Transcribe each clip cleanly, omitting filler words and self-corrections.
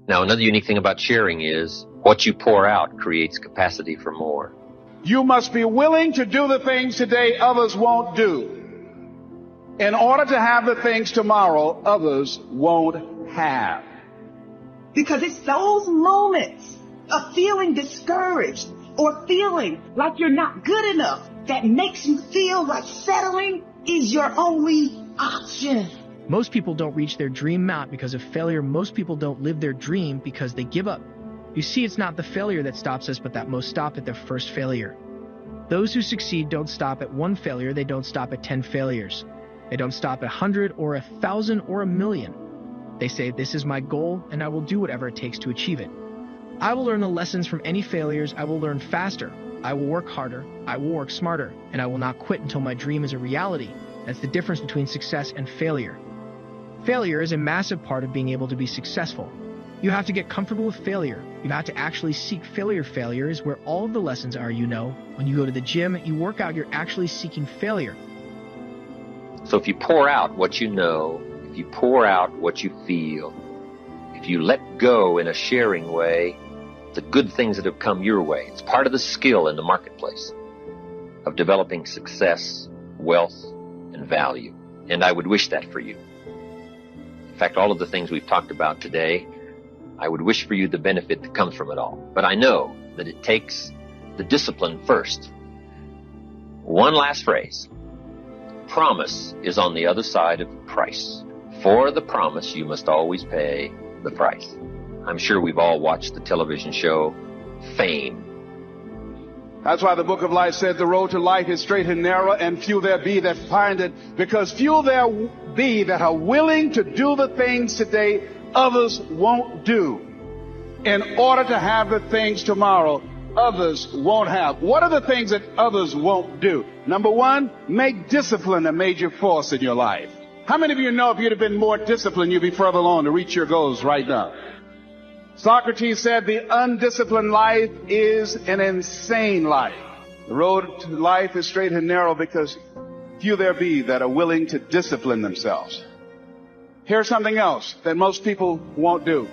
Now, another unique thing about sharing is what you pour out creates capacity for more. You must be willing to do the things today others won't do, in order to have the things tomorrow others won't have. Because it's those moments of feeling discouraged or feeling like you're not good enough that makes you feel like settling is your only option. Most people don't reach their dream out because of failure. Most people don't live their dream because they give up. You see, it's not the failure that stops us, but that most stop at their first failure. Those who succeed don't stop at one failure. They don't stop at 10 failures. They don't stop at 100 or 1,000 or 1,000,000. They say, this is my goal, and I will do whatever it takes to achieve it. I will learn the lessons from any failures. I will learn faster. I will work harder. I will work smarter. And I will not quit until my dream is a reality. That's the difference between success and failure. Failure is a massive part of being able to be successful. You have to get comfortable with failure. You have to actually seek failure. Failure is where all of the lessons are, you know. When you go to the gym, you work out, you're actually seeking failure. So if you pour out what you know, if you pour out what you feel, if you let go in a sharing way, the good things that have come your way, it's part of the skill in the marketplace of developing success, wealth, and value. And I would wish that for you. In fact, all of the things we've talked about today, I would wish for you the benefit that comes from it all. But I know that it takes the discipline first. One last phrase. Promise is on the other side of price. For the promise, you must always pay the price. I'm sure we've all watched the television show Fame. That's why the book of life said the road to life is straight and narrow, and few there be that find it, because few there be that are willing to do the things today others won't do, in order to have the things tomorrow others won't have. What are the things that others won't do? Number one, make discipline a major force in your life. How many of you know if you'd have been more disciplined, you'd be further along to reach your goals right now? Socrates said the undisciplined life is an insane life. The road to life is straight and narrow because few there be that are willing to discipline themselves. Here's something else that most people won't do.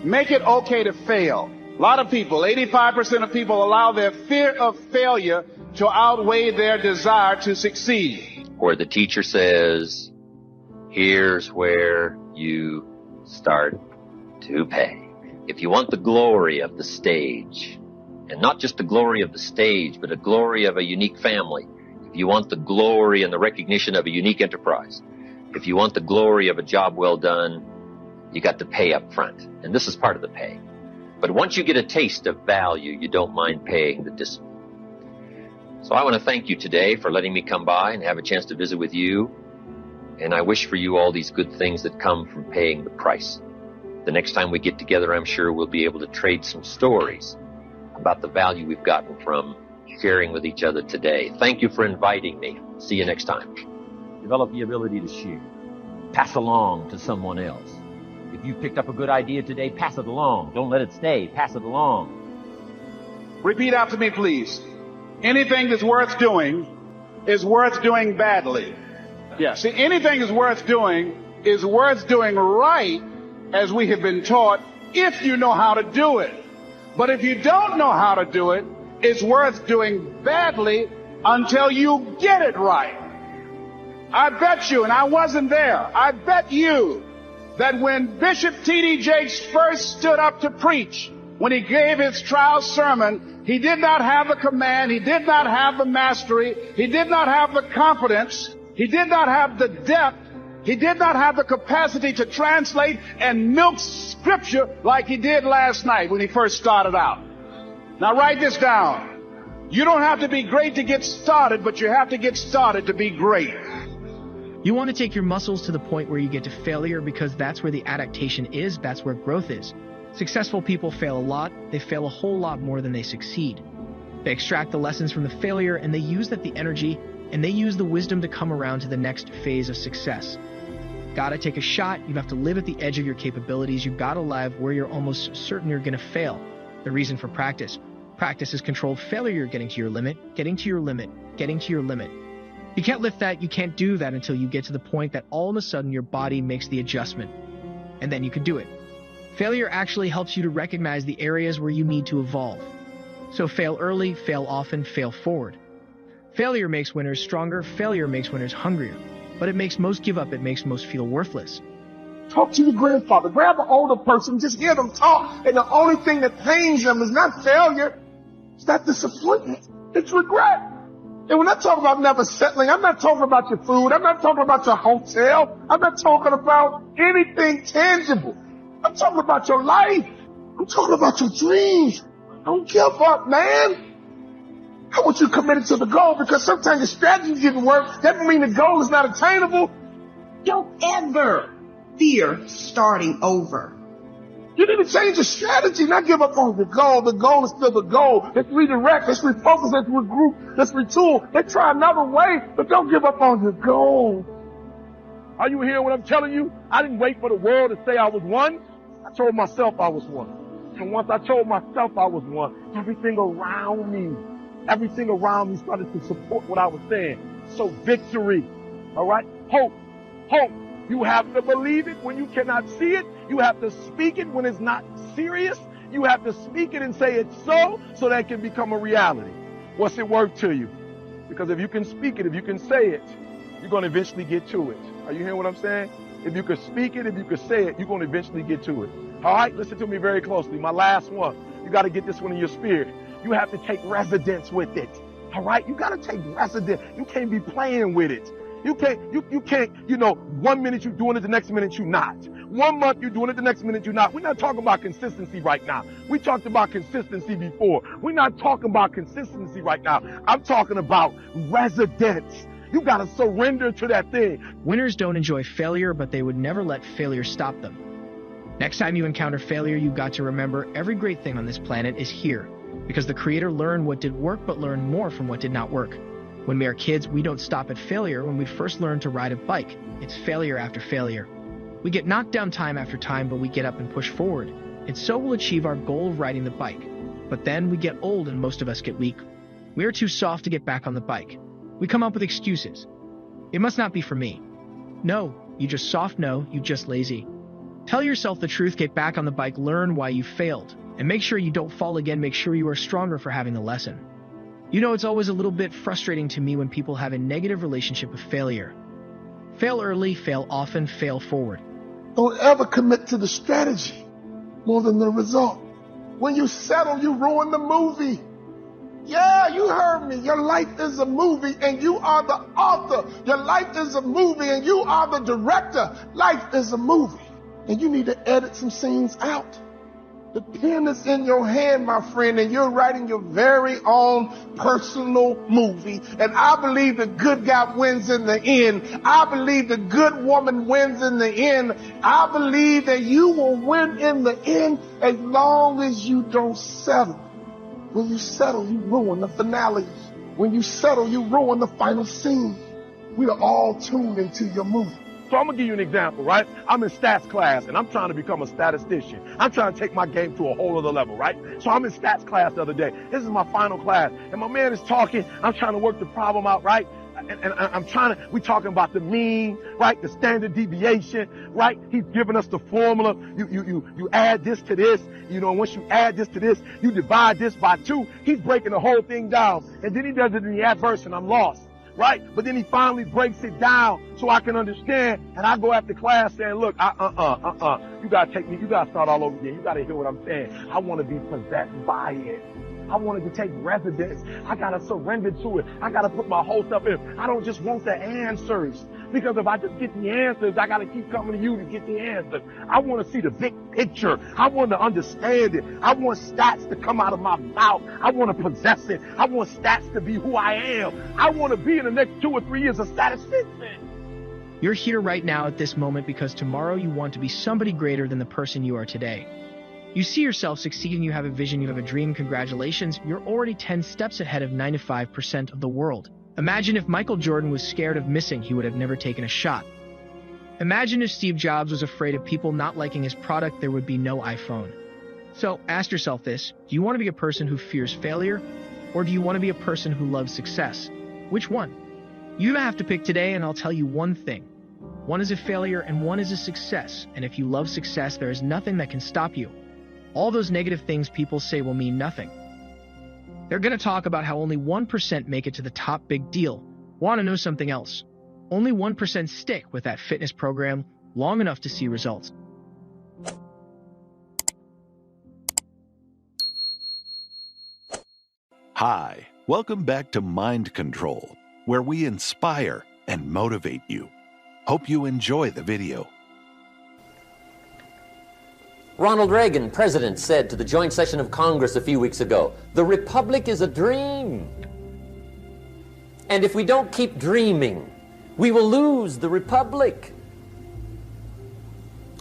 Make it okay to fail. A lot of people, 85% of people, allow their fear of failure to outweigh their desire to succeed. Where the teacher says, here's where you start to pay. If you want the glory of the stage, and not just the glory of the stage, but a glory of a unique family, if you want the glory and the recognition of a unique enterprise, if you want the glory of a job well done, you got to pay up front. And this is part of the pay. But once you get a taste of value, you don't mind paying the discipline. So I want to thank you today for letting me come by and have a chance to visit with you. And I wish for you all these good things that come from paying the price. The next time we get together, I'm sure we'll be able to trade some stories about the value we've gotten from sharing with each other today. Thank you for inviting me. See you next time. Develop the ability to share. Pass along to someone else. If you picked up a good idea today, pass it along. Don't let it stay. Pass it along. Repeat after me, please. Anything that's worth doing is worth doing badly. Yeah, see, anything is worth doing right, as we have been taught, if you know how to do it. But if you don't know how to do it, it's worth doing badly until you get it right. I bet you, and I wasn't there, I bet you that when Bishop T.D. Jakes first stood up to preach, when he gave his trial sermon, he did not have the command, he did not have the mastery, he did not have the confidence, he did not have the depth, he did not have the capacity to translate and milk scripture like he did last night when he first started out. Now write this down. You don't have to be great to get started, but you have to get started to be great. You want to take your muscles to the point where you get to failure because that's where the adaptation is, that's where growth is. Successful people fail a lot, they fail a whole lot more than they succeed. They extract the lessons from the failure and they use the energy and they use the wisdom to come around to the next phase of success. Gotta take a shot, you have to live at the edge of your capabilities, you've gotta live where you're almost certain you're gonna fail. The reason for practice. Practice is controlled failure, getting to your limit, getting to your limit, getting to your limit. You can't lift that, you can't do that until you get to the point that all of a sudden your body makes the adjustment. And then you can do it. Failure actually helps you to recognize the areas where you need to evolve. So fail early, fail often, fail forward. Failure makes winners stronger, failure makes winners hungrier. But it makes most give up, it makes most feel worthless. Talk to your grandfather. Grab an older person. Just hear them talk. And the only thing that pains them is not failure. It's not disappointment. It's regret. And when I talk about never settling, I'm not talking about your food. I'm not talking about your hotel. I'm not talking about anything tangible. I'm talking about your life. I'm talking about your dreams. Don't give up, man. I want you committed to the goal, because sometimes the strategy didn't work. That doesn't mean the goal is not attainable. Don't ever fear starting over. You need to change your strategy, not give up on the goal. The goal is still the goal. Let's redirect, let's refocus, let's regroup, let's retool. Let's try another way, but don't give up on your goal. Are you hearing what I'm telling you? I didn't wait for the world to say I was one. I told myself I was one. And once I told myself I was one, everything around me started to support what I was saying. So victory, all right? Hope. You have to believe it when you cannot see it. You have to speak it when it's not serious. You have to speak it and say it's so that it can become a reality. What's it worth to you? Because if you can speak it, if you can say it, you're going to eventually get to it. Are you hearing what I'm saying? If you could speak it, if you could say it, you're going to eventually get to it. All right, listen to me very closely. My last one. You got to get this one in your spirit. You have to take residence with it. All right, you got to take residence. You can't be playing with it. You can't, 1 minute you're doing it, the next minute you're not. 1 month you're doing it, the next minute you're not. We're not talking about consistency right now. We talked about consistency before. We're not talking about consistency right now. I'm talking about residence. You got to surrender to that thing. Winners don't enjoy failure, but they would never let failure stop them. Next time you encounter failure, you've got to remember every great thing on this planet is here, because the Creator learned what did work, but learned more from what did not work. When we are kids, we don't stop at failure when we first learn to ride a bike. It's failure after failure. We get knocked down time after time, but we get up and push forward. And so we'll achieve our goal of riding the bike. But then we get old and most of us get weak. We are too soft to get back on the bike. We come up with excuses. It must not be for me. No, you just soft, no, you just lazy. Tell yourself the truth, get back on the bike, learn why you failed. And make sure you don't fall again, make sure you are stronger for having the lesson. You know, it's always a little bit frustrating to me when people have a negative relationship with failure. Fail early, fail often, fail forward. Don't ever commit to the strategy more than the result. When you settle, you ruin the movie. Yeah, you heard me. Your life is a movie and you are the author. Your life is a movie and you are the director. Life is a movie and you need to edit some scenes out. The pen is in your hand, my friend, and you're writing your very own personal movie. And I believe the good guy wins in the end. I believe the good woman wins in the end. I believe that you will win in the end as long as you don't settle. When you settle, you ruin the finale. When you settle, you ruin the final scene. We are all tuned into your movie. So I'm going to give you an example, right? I'm in stats class, and I'm trying to become a statistician. I'm trying to take my game to a whole other level, right? So I'm in stats class the other day. This is my final class, and my man is talking. I'm trying to work the problem out, right? And we're talking about the mean, right? The standard deviation, right? He's giving us the formula. You add this to this. You know, once you add this to this, you divide this by 2. He's breaking the whole thing down. And then he does it in the adverse, and I'm lost. Right? But then he finally breaks it down so I can understand. And I go after class saying, look, you gotta take me, you gotta start all over again. You gotta hear what I'm saying. I want to be possessed by it. I wanted to take residence. I gotta surrender to it. I gotta put my whole stuff in. I don't just want the answers. Because if I just get the answers, I gotta keep coming to you to get the answers. I want to see the big picture. I want to understand it. I want stats to come out of my mouth. I want to possess it. I want stats to be who I am. I want to be in the next 2 or 3 years a statistician. You're here right now at this moment because tomorrow you want to be somebody greater than the person you are today. You see yourself succeeding, you have a vision, you have a dream, congratulations, you're already 10 steps ahead of 95% of the world. Imagine if Michael Jordan was scared of missing, he would have never taken a shot. Imagine if Steve Jobs was afraid of people not liking his product, there would be no iPhone. So ask yourself this, do you want to be a person who fears failure, or do you want to be a person who loves success? Which one? You have to pick today, and I'll tell you one thing. One is a failure and one is a success. And if you love success, there is nothing that can stop you. All those negative things people say will mean nothing. They're going to talk about how only 1% make it to the top. Big deal. Want to know something else? Only 1% stick with that fitness program long enough to see results. Hi, welcome back to Mind Control, where we inspire and motivate you. Hope you enjoy the video. Ronald Reagan, president, said to the joint session of Congress a few weeks ago, "The Republic is a dream. And if we don't keep dreaming, we will lose the Republic.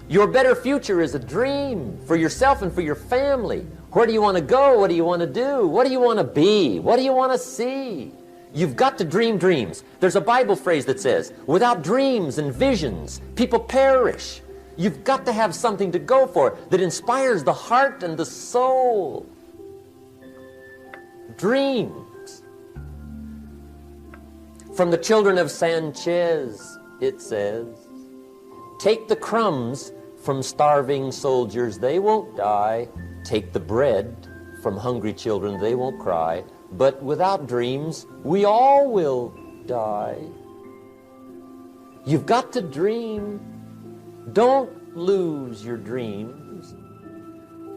Your better future is a dream for yourself and for your family. Where do you want to go? What do you want to do? What do you want to be? What do you want to see? You've got to dream dreams." There's a Bible phrase that says, "Without dreams and visions, people perish." You've got to have something to go for that inspires the heart and the soul. Dreams. From the children of Sanchez, it says, "Take the crumbs from starving soldiers, they won't die. Take the bread from hungry children, they won't cry. But without dreams, we all will die." You've got to dream. Don't lose your dreams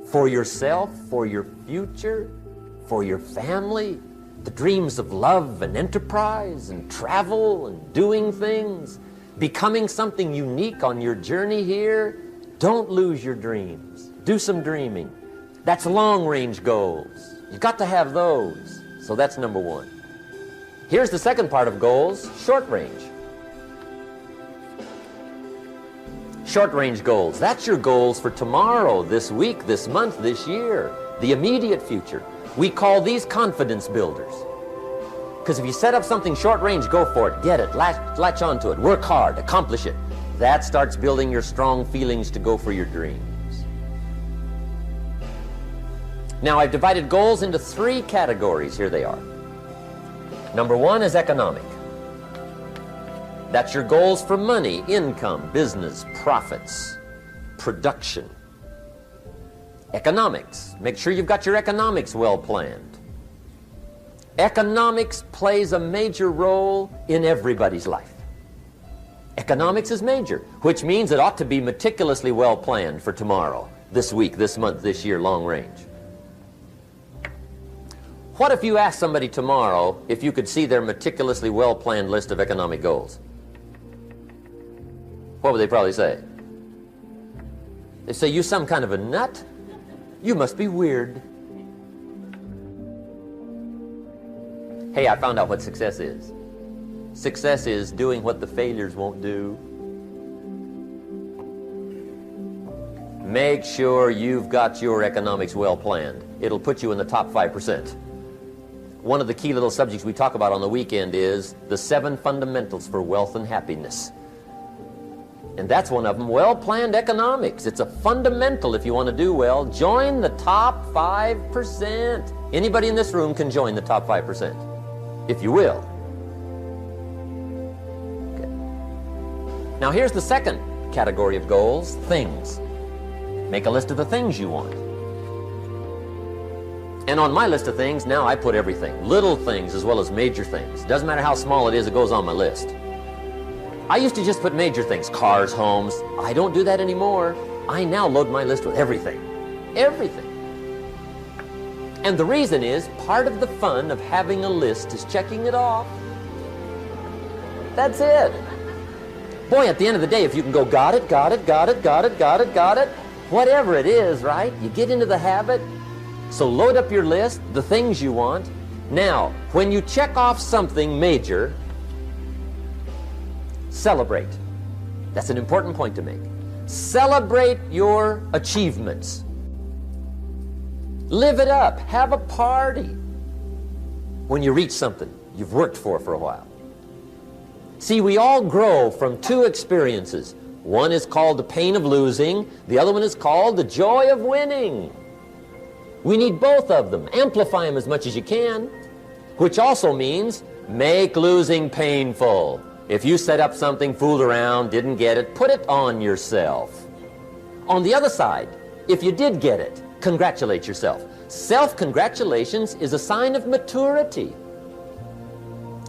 for yourself, for your future, for your family. The dreams of love and enterprise and travel and doing things, becoming something unique on your journey here. Don't lose your dreams. Do some dreaming. That's long-range goals. You've got to have those. So that's number one. Here's the second part of goals, short range. Short-range goals. That's your goals for tomorrow, this week, this month, this year, the immediate future. We call these confidence builders. Because if you set up something short-range, go for it, get it, latch onto it, work hard, accomplish it. That starts building your strong feelings to go for your dreams. Now, I've divided goals into 3 categories. Here they are. Number 1 is economic. That's your goals for money, income, business, profits, production. Economics. Make sure you've got your economics well planned. Economics plays a major role in everybody's life. Economics is major, which means it ought to be meticulously well planned for tomorrow, this week, this month, this year, long range. What if you asked somebody tomorrow if you could see their meticulously well-planned list of economic goals? What would they probably say? They say, "You some kind of a nut? You must be weird." Hey, I found out what success is. Success is doing what the failures won't do. Make sure you've got your economics well planned. It'll put you in the top 5%. One of the key little subjects we talk about on the weekend is the 7 fundamentals for wealth and happiness. And that's one of them, well-planned economics. It's a fundamental if you want to do well. Join the top 5%. Anybody in this room can join the top 5%, if you will. Okay. Now here's the second category of goals, things. Make a list of the things you want. And on my list of things, now I put everything. Little things as well as major things. Doesn't matter how small it is, it goes on my list. I used to just put major things, cars, homes. I don't do that anymore. I now load my list with everything. Everything. And the reason is, part of the fun of having a list is checking it off. That's it. Boy, at the end of the day, if you can go, got it, got it, got it, got it, got it, got it, whatever it is, right? You get into the habit. So load up your list, the things you want. Now, when you check off something major, celebrate. That's an important point to make. Celebrate your achievements. Live it up. Have a party when you reach something you've worked for a while. See, we all grow from 2 experiences. One is called the pain of losing. The other one is called the joy of winning. We need both of them. Amplify them as much as you can, which also means make losing painful. If you set up something, fooled around, didn't get it, put it on yourself. On the other side, if you did get it, congratulate yourself. Self-congratulations is a sign of maturity.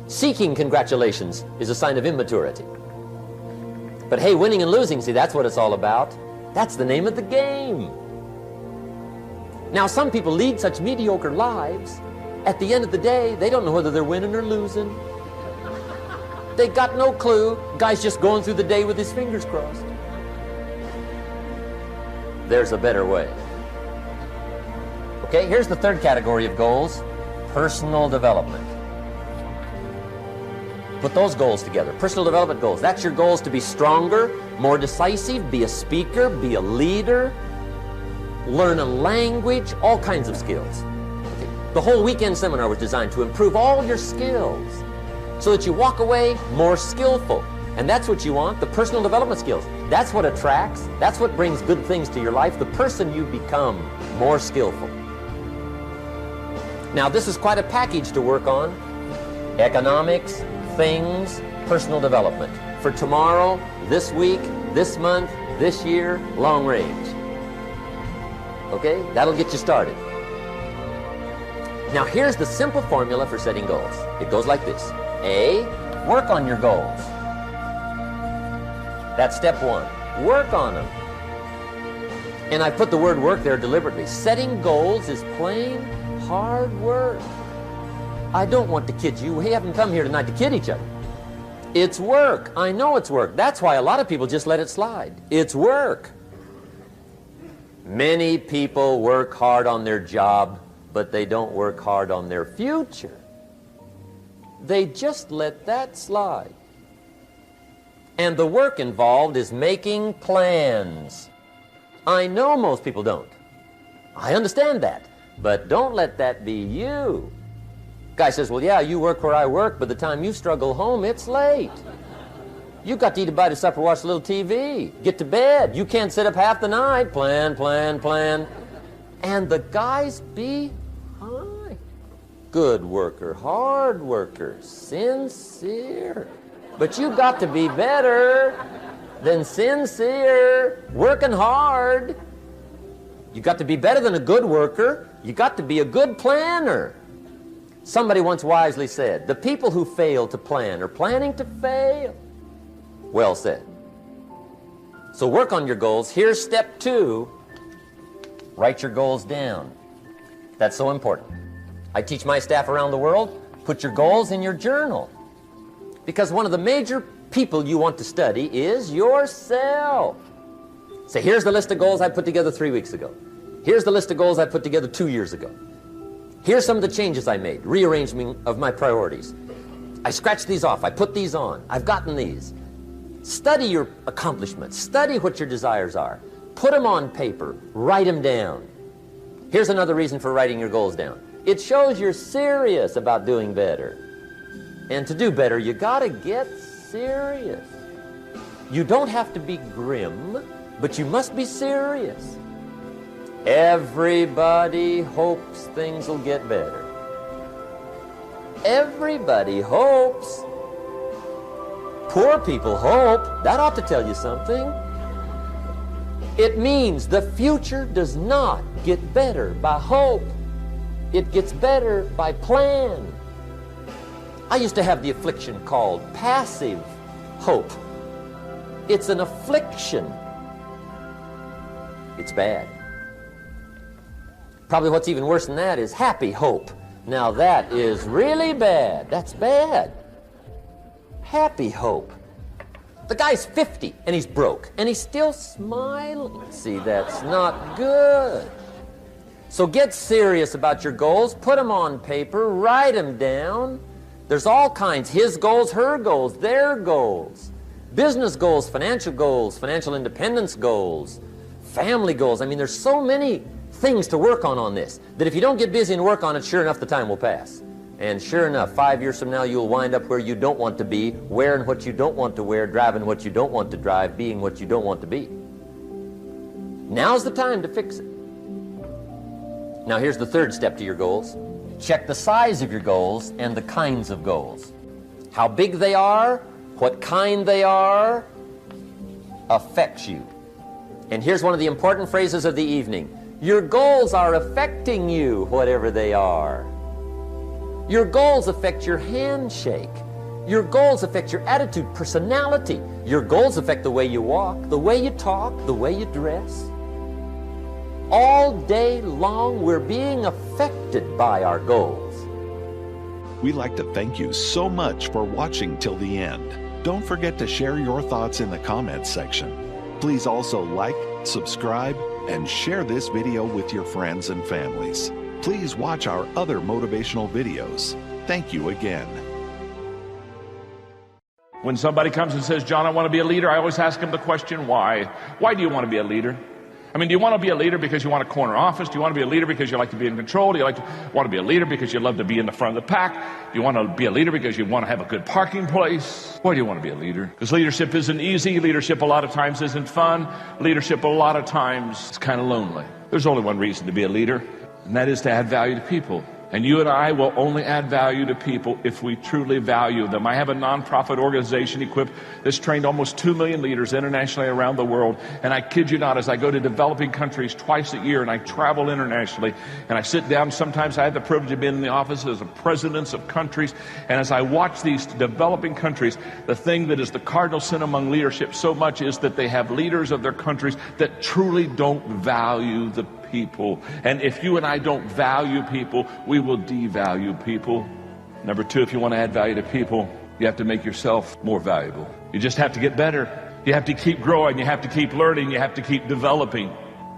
Seeking congratulations is a sign of immaturity. But hey, winning and losing, see, that's what it's all about. That's the name of the game. Now, some people lead such mediocre lives, at the end of the day, they don't know whether they're winning or losing. They got no clue. Guy's just going through the day with his fingers crossed. There's a better way. Okay, here's the third category of goals, personal development. Put those goals together, personal development goals. That's your goals to be stronger, more decisive, be a speaker, be a leader, learn a language, all kinds of skills. Okay. The whole weekend seminar was designed to improve all your skills so that you walk away more skillful. And that's what you want, the personal development skills. That's what attracts, that's what brings good things to your life, the person you become, more skillful. Now, this is quite a package to work on. Economics, things, personal development. For tomorrow, this week, this month, this year, long range. Okay, that'll get you started. Now, here's the simple formula for setting goals. It goes like this. A, work on your goals. That's step one. Work on them. And I put the word work there deliberately. Setting goals is plain hard work. I don't want to kid you. We haven't come here tonight to kid each other. It's work. I know it's work. That's why a lot of people just let it slide. It's work. Many people work hard on their job, but they don't work hard on their future. They just let that slide. And the work involved is making plans. I know most people don't. I understand that. But don't let that be you. Guy says, well, yeah, you work where I work, but the time you struggle home, it's late. You got to eat a bite of supper, watch a little TV, get to bed. You can't sit up half the night. Plan, plan, plan. And the guys behind. Good worker, hard worker, sincere. But you got to be better than sincere, working hard. You got to be better than a good worker. You got to be a good planner. Somebody once wisely said, the people who fail to plan are planning to fail. Well said. So work on your goals. Here's step 2. Write your goals down. That's so important. I teach my staff around the world, put your goals in your journal. Because one of the major people you want to study is yourself. Say, here's the list of goals I put together 3 weeks ago. Here's the list of goals I put together 2 years ago. Here's some of the changes I made, rearrangement of my priorities. I scratched these off, I put these on, I've gotten these. Study your accomplishments, study what your desires are. Put them on paper, write them down. Here's another reason for writing your goals down. It shows you're serious about doing better. And to do better, you gotta get serious. You don't have to be grim, but you must be serious. Everybody hopes things will get better. Everybody hopes. Poor people hope. That ought to tell you something. It means the future does not get better by hope. It gets better by plan. I used to have the affliction called passive hope. It's an affliction. It's bad. Probably what's even worse than that is happy hope. Now that is really bad. That's bad. Happy hope. The guy's 50 and he's broke and he's still smiling. See, that's not good. So get serious about your goals. Put them on paper. Write them down. There's all kinds. His goals, her goals, their goals. Business goals, financial independence goals, family goals. I mean, there's so many things to work on this, that if you don't get busy and work on it, sure enough, the time will pass. And sure enough, 5 years from now, you'll wind up where you don't want to be, wearing what you don't want to wear, driving what you don't want to drive, being what you don't want to be. Now's the time to fix it. Now, here's the third step to your goals. Check the size of your goals and the kinds of goals. How big they are, What kind they are affects you. And here's one of the important phrases of the evening. Your goals are affecting you, whatever they are. Your goals affect your handshake. Your goals affect your attitude, personality. Your goals affect the way you walk, the way you talk, the way you dress. All day long, we're being affected by our goals. We'd like to thank you so much for watching till the end. Don't forget to share your thoughts in the comments section. Please also like, subscribe, and share this video with your friends and families. Please watch our other motivational videos. Thank you again. When somebody comes and says, John, I want to be a leader, I always ask them the question, why? Why do you want to be a leader? I mean, do you want to be a leader because you want a corner office? Do you want to be a leader because you like to be in control? Do you want to be a leader because you love to be in the front of the pack? Do you want to be a leader because you want to have a good parking place? Why do you want to be a leader? Because leadership isn't easy. Leadership a lot of times isn't fun. Leadership a lot of times is kind of lonely. There's only one reason to be a leader, and that is to add value to people. And you and I will only add value to people if we truly value them. I have a nonprofit organization equipped that's trained almost 2 million leaders internationally around the world. And I kid you not, as I go to developing countries twice a year and I travel internationally and I sit down, sometimes I have the privilege of being in the offices of presidents of countries. And as I watch these developing countries, the thing that is the cardinal sin among leadership so much is that they have leaders of their countries that truly don't value the people. And if you and I don't value people, we will devalue people. Number two, if you want to add value to people, you have to make yourself more valuable. You just have to get better. You have to keep growing. You have to keep learning. You have to keep developing.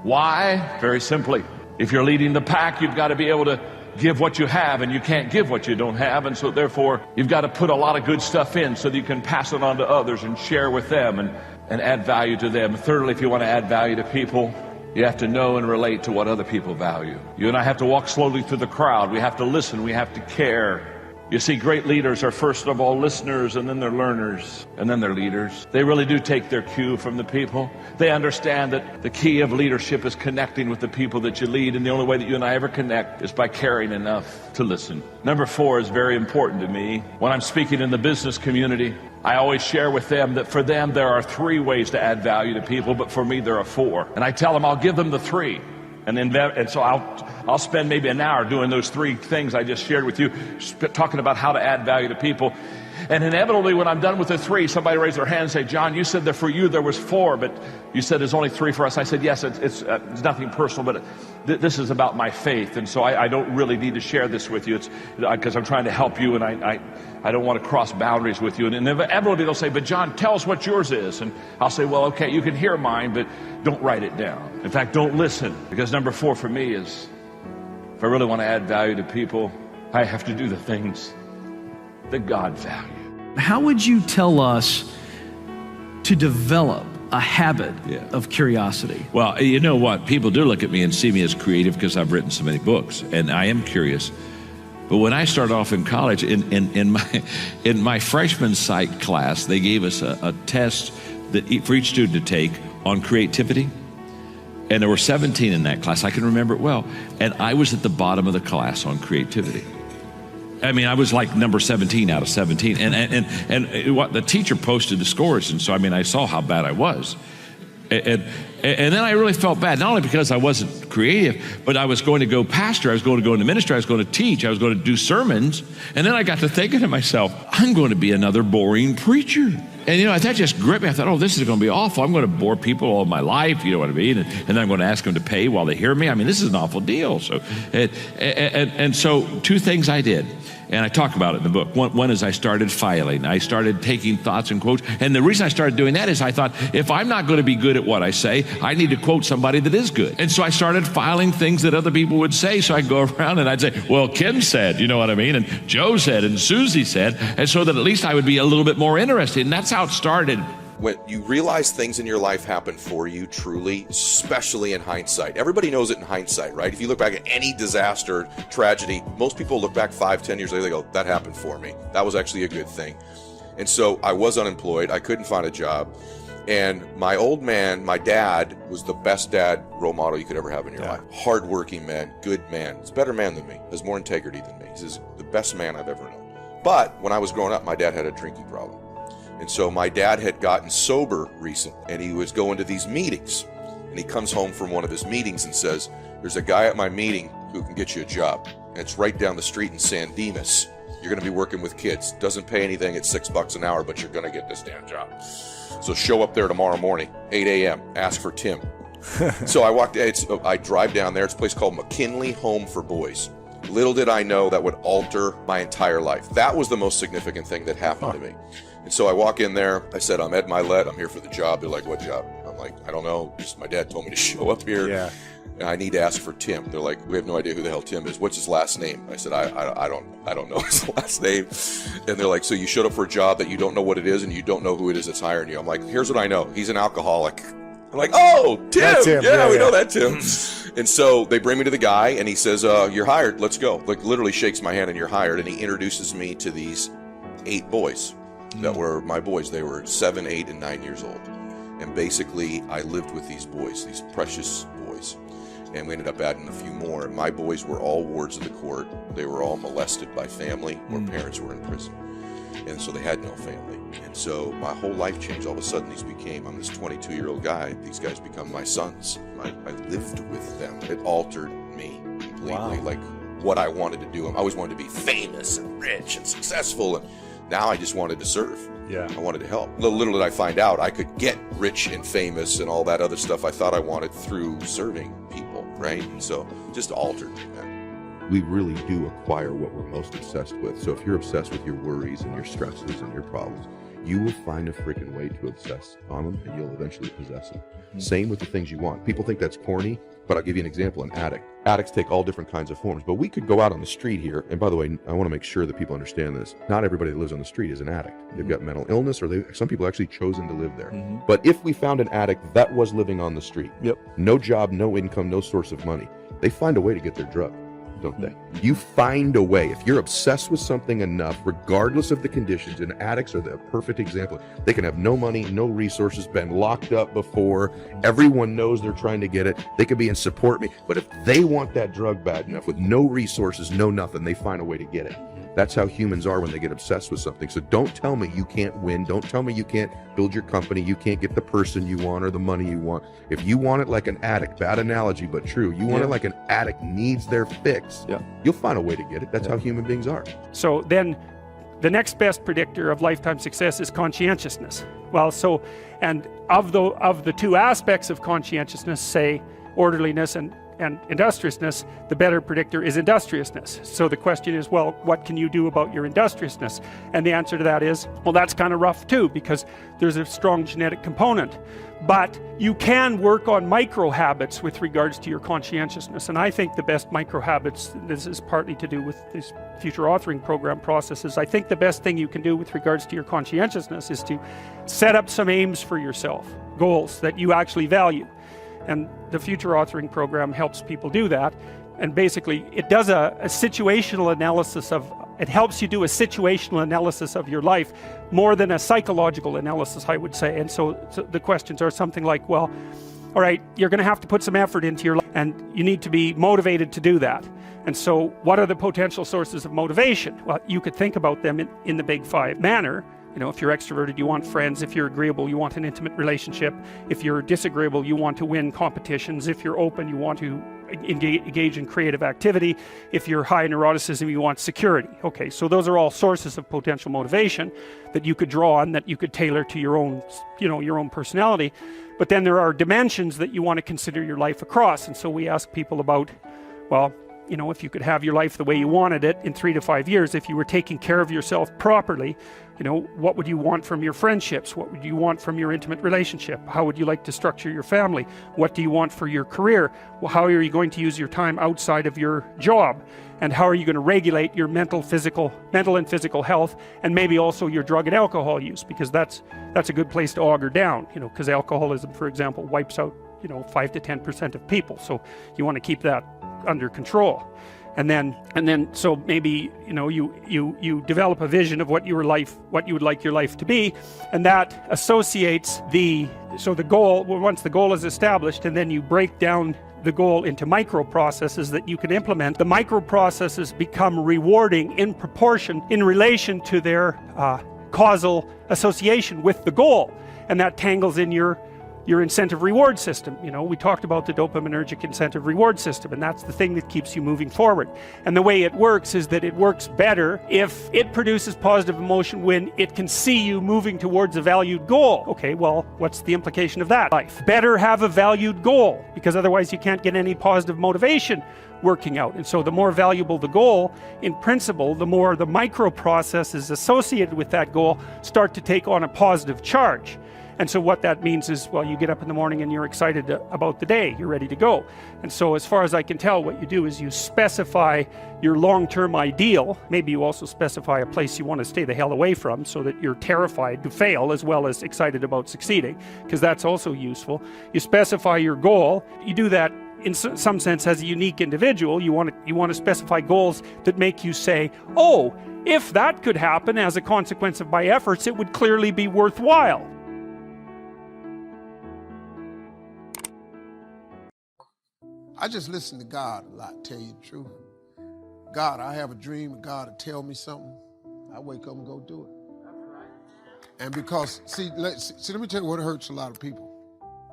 Why? Very simply, if you're leading the pack, you've got to be able to give what you have, and you can't give what you don't have. And so therefore, you've got to put a lot of good stuff in so that you can pass it on to others and share with them and add value to them. Thirdly, if you want to add value to people, you have to know and relate to what other people value. You and I have to walk slowly through the crowd. We have to listen. We have to care. You see, great leaders are first of all listeners, and then they're learners, and then they're leaders. They really do take their cue from the people. They understand that the key of leadership is connecting with the people that you lead, and the only way that you and I ever connect is by caring enough to listen. Number four is very important to me. When I'm speaking in the business community, I always share with them that for them there are 3 ways to add value to people, but for me there are 4. And I tell them I'll give them the 3. And so I'll spend maybe an hour doing those 3 things I just shared with you, talking about how to add value to people. And inevitably, when I'm done with the 3, somebody raised their hand and say, John, you said that for you there was 4, but you said there's only 3 for us. I said, yes, it's nothing personal, but this is about my faith. And so I don't really need to share this with you. It's because I'm trying to help you, and I don't want to cross boundaries with you. And inevitably they'll say, but John, tell us what yours is. And I'll say, well, okay, you can hear mine, but don't write it down. In fact, don't listen. Because number 4 for me is, if I really want to add value to people, I have to do the things that God values. How would you tell us to develop a habit of curiosity? Well, you know what? People do look at me and see me as creative because I've written so many books, and I am curious. But when I started off in college, in my freshman psych class, they gave us a test that for each student to take on creativity. And there were 17 in that class. I can remember it well. And I was at the bottom of the class on creativity. I mean, I was like number 17 out of 17. And what the teacher posted the scores. And so, I mean, I saw how bad I was. And then I really felt bad, not only because I wasn't creative, but I was going to go pastor, I was going to go into ministry, I was going to teach, I was going to do sermons. And then I got to thinking to myself, I'm going to be another boring preacher. And, you know, that just gripped me. I thought, oh, this is going to be awful. I'm going to bore people all my life, you know what I mean? And then I'm going to ask them to pay while they hear me. I mean, this is an awful deal. So, and so 2 things I did. And I talk about it in the book. One is I started filing. I started taking thoughts and quotes. And the reason I started doing that is I thought, if I'm not going to be good at what I say, I need to quote somebody that is good. And so I started filing things that other people would say. So I'd go around and I'd say, well, Kim said, you know what I mean? And Joe said, and Susie said. And so that at least I would be a little bit more interested. And that's how it started. When you realize things in your life happen for you truly, especially in hindsight. Everybody knows it in hindsight, right? If you look back at any disaster, tragedy, most people look back 5-10 years later, they go, that happened for me. That was actually a good thing. And so I was unemployed. I couldn't find a job. And my old man, my dad, was the best dad role model you could ever have in your life. Hardworking man, good man. He's a better man than me. Has more integrity than me. He's the best man I've ever known. But when I was growing up, my dad had a drinking problem. And so my dad had gotten sober recently, and he was going to these meetings. And he comes home from one of his meetings and says, there's a guy at my meeting who can get you a job. And it's right down the street in San Dimas. You're going to be working with kids. Doesn't pay anything. It's $6 an hour, but you're going to get this damn job. So show up there tomorrow morning, 8 a.m. Ask for Tim. So I drive down there. It's a place called McKinley Home for Boys. Little did I know that would alter my entire life. That was the most significant thing that happened to me. And so I walk in there. I said, I'm Ed Milet. I'm here for the job. They're like, what job? I'm like, I don't know. Just my dad told me to show up here. Yeah. And I need to ask for Tim. They're like, we have no idea who the hell Tim is. What's his last name? I said, I don't know his last name. And they're like, so you showed up for a job that you don't know what it is and you don't know who it is that's hiring you. I'm like, here's what I know. He's an alcoholic. I'm like, oh, Tim. That's him. Yeah, we know that Tim. And so they bring me to the guy and he says, you're hired. Let's go. Like literally shakes my hand and you're hired. And he introduces me to these 8 boys that were my boys. They were 7, 8, and 9 years old. And basically I lived with these boys, these precious boys. And we ended up adding a few more. My boys were all wards of the court. They were all molested by family where parents were in prison. And so they had no family. And so my whole life changed. All of a sudden, I'm this 22-year-old guy. These guys become my sons. I lived with them. It altered me completely. Wow. Like what I wanted to do. I always wanted to be famous and rich and successful. And now I just wanted to serve. Yeah. I wanted to help. Little did I find out I could get rich and famous and all that other stuff I thought I wanted through serving people, right? And so just altered me, man. We really do acquire what we're most obsessed with. So if you're obsessed with your worries and your stresses and your problems, you will find a freaking way to obsess on them and you'll eventually possess them. Same with the things you want. People think that's corny, but I'll give you an example. An addict. Addicts take all different kinds of forms, but we could go out on the street here. And by the way, I want to make sure that people understand this. Not everybody that lives on the street is an addict. They've got mental illness or some people actually chosen to live there. But if we found an addict that was living on the street, no job, no income, no source of money, they find a way to get their drug, don't they? You find a way. If you're obsessed with something enough, regardless of the conditions, and addicts are the perfect example. They can have no money, no resources, been locked up before. Everyone knows they're trying to get it. They could be in support me. But if they want that drug bad enough with no resources, no nothing, they find a way to get it. That's how humans are when they get obsessed with something. So don't tell me you can't win. Don't tell me you can't build your company. You can't get the person you want or the money you want. If you want it like an addict, bad analogy, but true. You want it like an addict needs their fix. You'll find a way to get it. That's how human beings are. So then the next best predictor of lifetime success is conscientiousness. Well, so, and of the 2 aspects of conscientiousness, say orderliness and industriousness, the better predictor is industriousness. So the question is, well, what can you do about your industriousness? And the answer to that is, well, that's kind of rough too, because there's a strong genetic component. But you can work on micro habits with regards to your conscientiousness. And I think the best micro habits, this is partly to do with this future authoring program processes, I think the best thing you can do with regards to your conscientiousness is to set up some aims for yourself, goals that you actually value. And the future authoring program helps people do that. And basically it does a situational analysis it helps you do a situational analysis of your life more than a psychological analysis, I would say. And so the questions are something like, well, all right, you're going to have to put some effort into your life and you need to be motivated to do that. And so what are the potential sources of motivation? Well, you could think about them in the big 5 manner. You know, if you're extroverted, you want friends. If you're agreeable, you want an intimate relationship. If you're disagreeable, you want to win competitions. If you're open, you want to engage in creative activity. If you're high in neuroticism, you want security. Okay, so those are all sources of potential motivation that you could draw on, that you could tailor to your own, your own personality. But then there are dimensions that you want to consider your life across. And so we ask people about, well, if you could have your life the way you wanted it in 3 to 5 years, if you were taking care of yourself properly, what would you want from your friendships? What would you want from your intimate relationship? How would you like to structure your family? What do you want for your career? Well, how are you going to use your time outside of your job? And how are you going to regulate your mental and physical health, and maybe also your drug and alcohol use? Because that's a good place to auger down, because alcoholism, for example, wipes out 5 to 10% of people. So you want to keep that under control. And then so maybe you develop a vision of what you would like your life to be, and that associates the goal. Once the goal is established, and then you break down the goal into micro processes that you can implement. The micro processes become rewarding in proportion, in relation to their causal association with the goal, and that tangles in your incentive reward system. You know, we talked about the dopaminergic incentive reward system, and that's the thing that keeps you moving forward. And the way it works is that it works better if it produces positive emotion when it can see you moving towards a valued goal. Okay, well, what's the implication of that? Life. Better have a valued goal, because otherwise you can't get any positive motivation working out. And so the more valuable the goal, in principle, the more the micro processes associated with that goal start to take on a positive charge. And so what that means is, well, you get up in the morning and you're excited about the day, you're ready to go. And so as far as I can tell, what you do is you specify your long-term ideal. Maybe you also specify a place you want to stay the hell away from, so that you're terrified to fail as well as excited about succeeding, because that's also useful. You specify your goal. You do that in some sense as a unique individual. You want to specify goals that make you say, oh, if that could happen as a consequence of my efforts, it would clearly be worthwhile. I just listen to God a lot, tell you the truth. God, I have a dream, and God will tell me something. I wake up and go do it. And because, see, let me tell you what hurts a lot of people.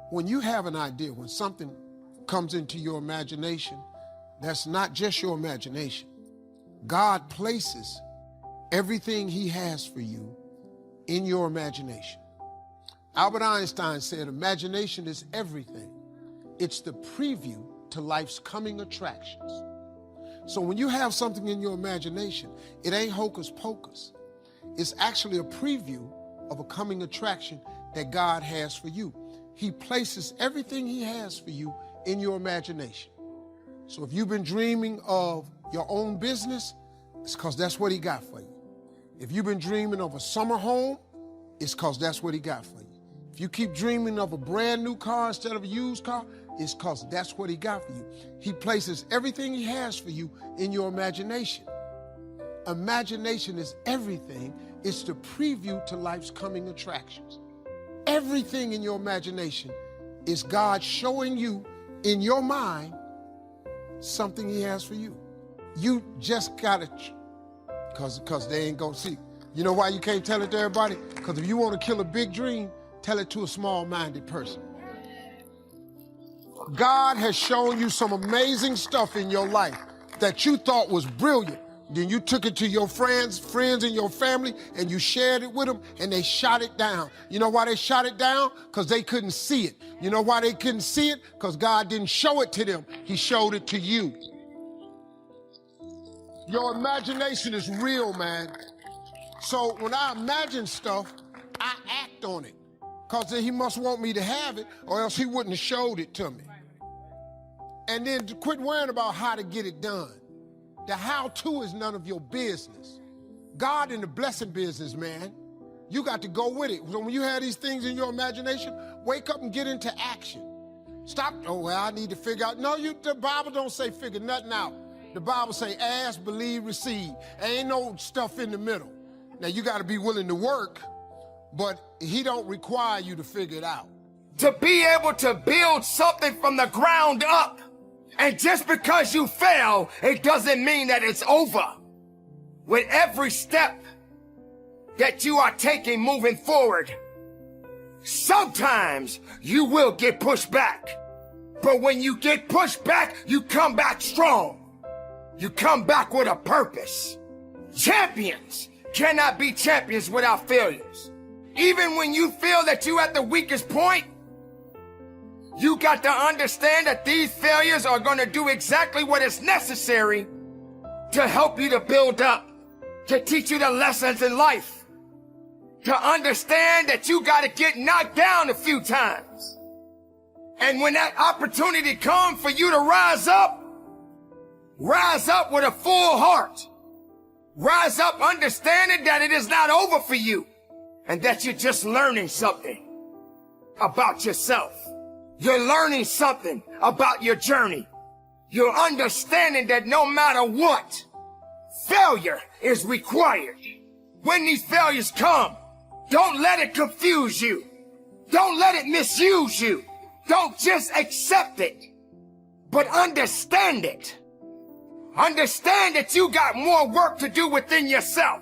When you have an idea, when something comes into your imagination, that's not just your imagination. God places everything he has for you in your imagination. Albert Einstein said, imagination is everything. It's the preview to life's coming attractions. So when you have something in your imagination, it ain't hocus pocus. It's actually a preview of a coming attraction that God has for you. He places everything he has for you in your imagination. So if you've been dreaming of your own business, it's because that's what he got for you. If you've been dreaming of a summer home, it's because that's what he got for you. If you keep dreaming of a brand new car instead of a used car, it's because that's what he got for you. He places everything he has for you in your imagination. Imagination is everything. It's the preview to life's coming attractions. Everything in your imagination is God showing you in your mind something he has for you. You just gotta, because they ain't gonna see. You know why you can't tell it to everybody? Because if you want to kill a big dream, tell it to a small-minded person. God has shown you some amazing stuff in your life that you thought was brilliant. Then you took it to your friends and your family, and you shared it with them, and they shot it down. You know why they shot it down? Because they couldn't see it. You know why they couldn't see it? Because God didn't show it to them. He showed it to you. Your imagination is real, man. So when I imagine stuff, I act on it. Because he must want me to have it, or else he wouldn't have showed it to me. And then to quit worrying about how to get it done. The how-to is none of your business. God in the blessing business, man. You got to go with it. So when you have these things in your imagination, wake up and get into action. Stop, oh, well, I need to figure out. No, the Bible don't say figure nothing out. The Bible say ask, believe, receive. Ain't no stuff in the middle. Now, you got to be willing to work, but he don't require you to figure it out. To be able to build something from the ground up. And just because you fail, it doesn't mean that it's over. With every step that you are taking moving forward, sometimes you will get pushed back. But when you get pushed back, you come back strong. You come back with a purpose. Champions cannot be champions without failures. Even when you feel that you're at the weakest point, you got to understand that these failures are going to do exactly what is necessary to help you to build up, to teach you the lessons in life, to understand that you got to get knocked down a few times. And when that opportunity comes for you to rise up with a full heart. Rise up understanding that it is not over for you and that you're just learning something about yourself. You're learning something about your journey. You're understanding that no matter what, failure is required. When these failures come, don't let it confuse you. Don't let it misuse you. Don't just accept it, but understand it. Understand that you got more work to do within yourself.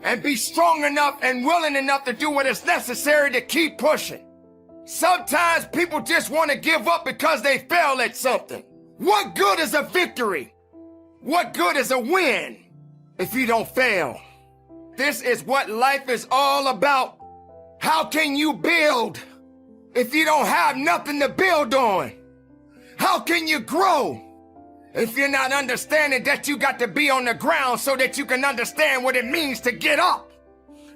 and be strong enough and willing enough to do what is necessary to keep pushing. Sometimes people just want to give up because they fail at something. What good is a victory? What good is a win if you don't fail? This is what life is all about. How can you build if you don't have nothing to build on? How can you grow if you're not understanding that you got to be on the ground so that you can understand what it means to get up?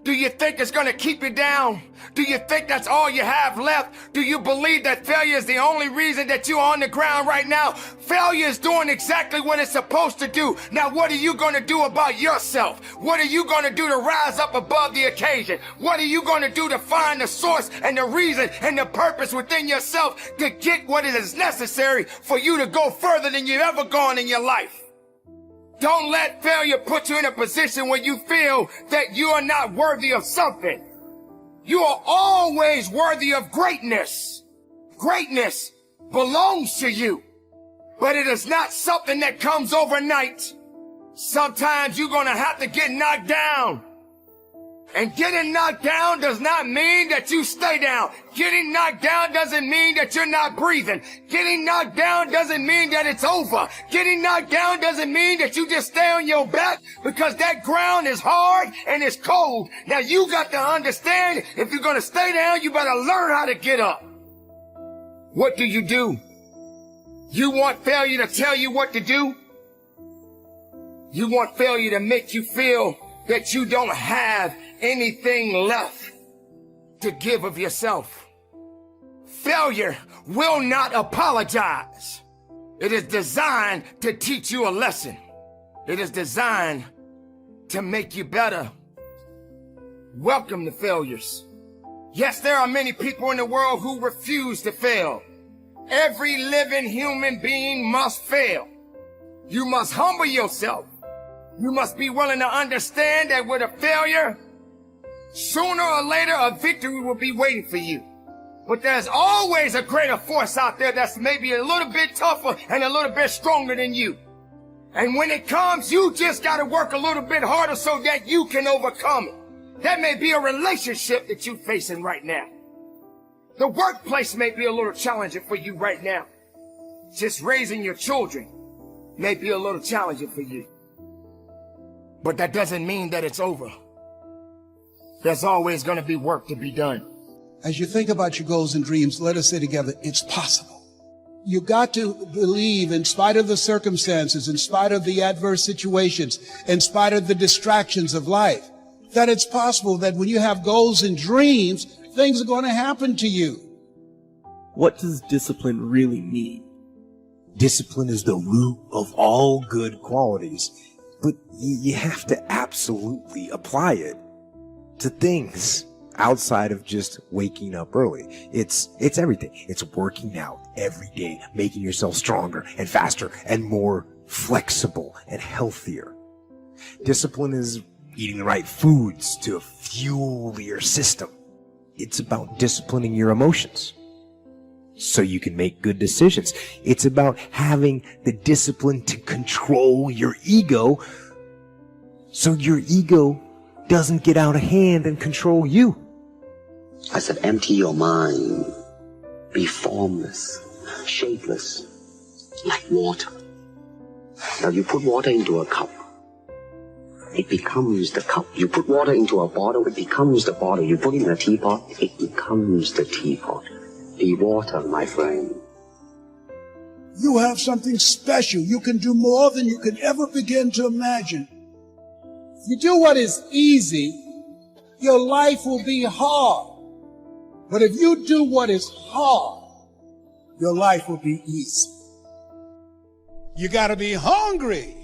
Do you think it's going to keep you down? Do you think that's all you have left? Do you believe that failure is the only reason that you're on the ground right now? Failure is doing exactly what it's supposed to do. Now, what are you going to do about yourself? What are you going to do to rise up above the occasion? What are you going to do to find the source and the reason and the purpose within yourself to get what is necessary for you to go further than you've ever gone in your life? Don't let failure put you in a position where you feel that you are not worthy of something. You are always worthy of greatness. Greatness belongs to you, but it is not something that comes overnight. Sometimes you're going to have to get knocked down. And getting knocked down does not mean that you stay down. Getting knocked down doesn't mean that you're not breathing. Getting knocked down doesn't mean that it's over. Getting knocked down doesn't mean that you just stay on your back, because that ground is hard and it's cold. Now you got to understand, if you're going to stay down, you better learn how to get up. What do? You want failure to tell you what to do? You want failure to make you feel that you don't have anything left to give of yourself. Failure will not apologize. It is designed to teach you a lesson. It is designed to make you better. Welcome to failures. Yes, there are many people in the world who refuse to fail. Every living human being must fail. You must humble yourself. You must be willing to understand that with a failure, sooner or later, a victory will be waiting for you. But there's always a greater force out there that's maybe a little bit tougher and a little bit stronger than you. And when it comes, you just got to work a little bit harder so that you can overcome it. That may be a relationship that you're facing right now. The workplace may be a little challenging for you right now. Just raising your children may be a little challenging for you. But that doesn't mean that it's over. There's always going to be work to be done. As you think about your goals and dreams, let us say together, it's possible. You got to believe, in spite of the circumstances, in spite of the adverse situations, in spite of the distractions of life, that it's possible that when you have goals and dreams, things are going to happen to you. What does discipline really mean? Discipline is the root of all good qualities. But you have to absolutely apply it to things outside of just waking up early. It's everything. It's working out every day, making yourself stronger and faster and more flexible and healthier. Discipline is eating the right foods to fuel your system. It's about disciplining your emotions so you can make good decisions. It's about having the discipline to control your ego so your ego doesn't get out of hand and control you. I said, empty your mind. Be formless, shapeless, like water. Now you put water into a cup, it becomes the cup. You put water into a bottle, it becomes the bottle. You put it in a teapot, it becomes the teapot. Be water, my friend. You have something special. You can do more than you could ever begin to imagine. If you do what is easy, your life will be hard. But if you do what is hard, your life will be easy. You got to be hungry.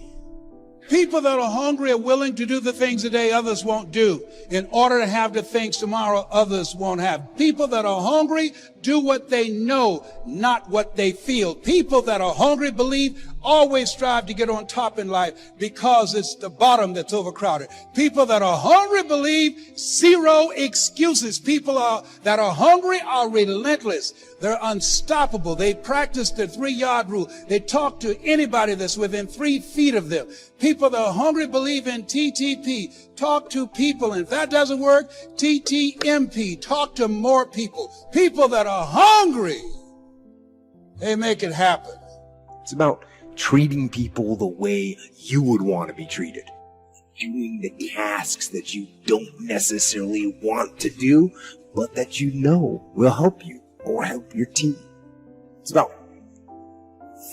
People that are hungry are willing to do the things today others won't do in order to have the things tomorrow others won't have. People that are hungry do what they know, not what they feel. People that are hungry believe always strive to get on top in life because it's the bottom that's overcrowded. People that are hungry believe zero excuses. People that are hungry are relentless. They're unstoppable. They practice the 3-yard rule. They talk to anybody that's within 3 feet of them. People that are hungry believe in TTP. Talk to people. And if that doesn't work, TTMP. Talk to more people. People that are hungry, they make it happen. It's about treating people the way you would want to be treated. Doing the tasks that you don't necessarily want to do, but that you know will help you or help your team. It's about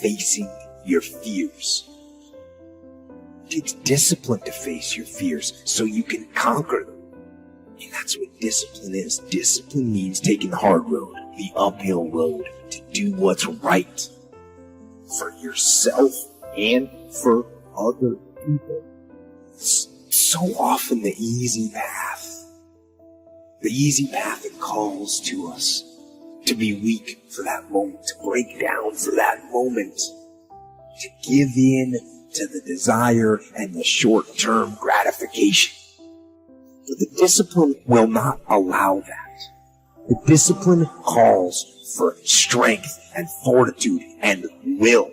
facing your fears. It takes discipline to face your fears so you can conquer them. And that's what discipline is. Discipline means taking the hard road, the uphill road, to do what's right for yourself and for other people. It's so often the easy path. The easy path that calls to us to be weak for that moment, to break down for that moment, to give in to the desire and the short-term gratification. But the discipline will not allow that. The discipline calls for strength and fortitude and will.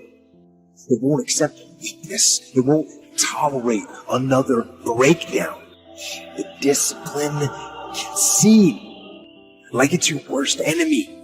It won't accept weakness. It won't tolerate another breakdown. The discipline can seem like it's your worst enemy.